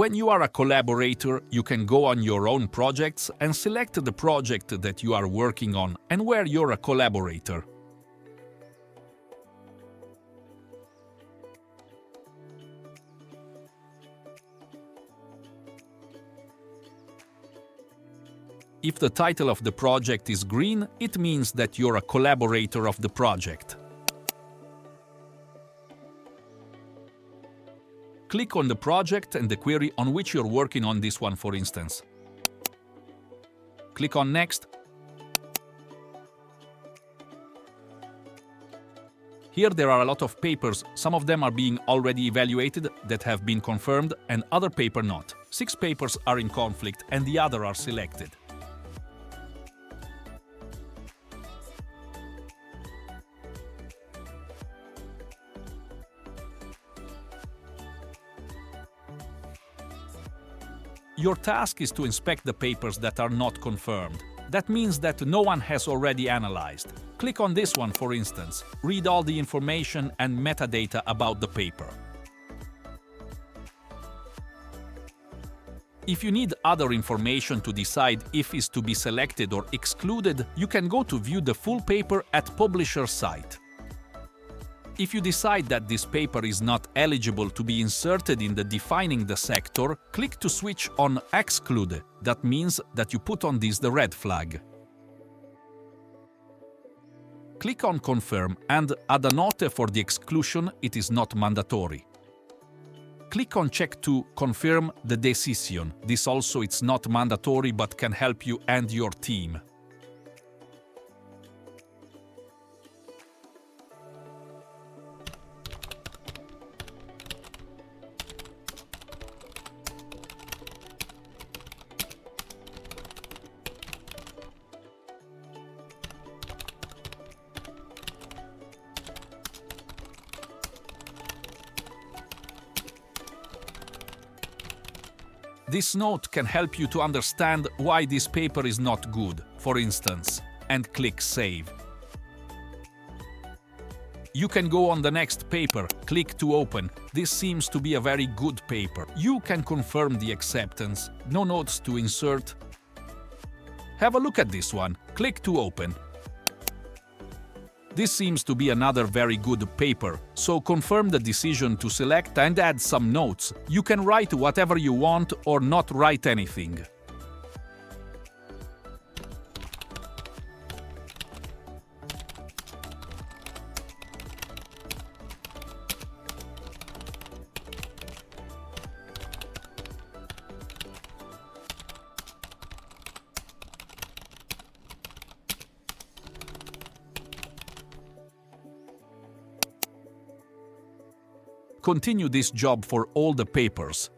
When you are a collaborator, you can go on your own projects and select the project that you are working on and where you're a collaborator. If the title of the project is green, it means that you're a collaborator of the project. Click on the project and the query on which you're working on this one, for instance. Click on Next. Here there are a lot of papers, some of them are being already evaluated, that have been confirmed, and other paper not. 6 papers are in conflict and the other are selected. Your task is to inspect the papers that are not confirmed. That means that no one has already analyzed. Click on this one, for instance. Read all the information and metadata about the paper. If you need other information to decide if is to be selected or excluded, you can go to view the full paper at publisher site. If you decide that this paper is not eligible to be inserted in the defining the sector, click to switch on exclude. That means that you put on this the red flag. Click on confirm and add a note for the exclusion, it is not mandatory. Click on check to confirm the decision. This also it's not mandatory but can help you and your team. This note can help you to understand why this paper is not good, for instance, and click Save. You can go on the next paper, click to open. This seems to be a very good paper. You can confirm the acceptance, no notes to insert. Have a look at this one, click to open. This seems to be another very good paper, so confirm the decision to select and add some notes. You can write whatever you want or not write anything. Continue this job for all the papers.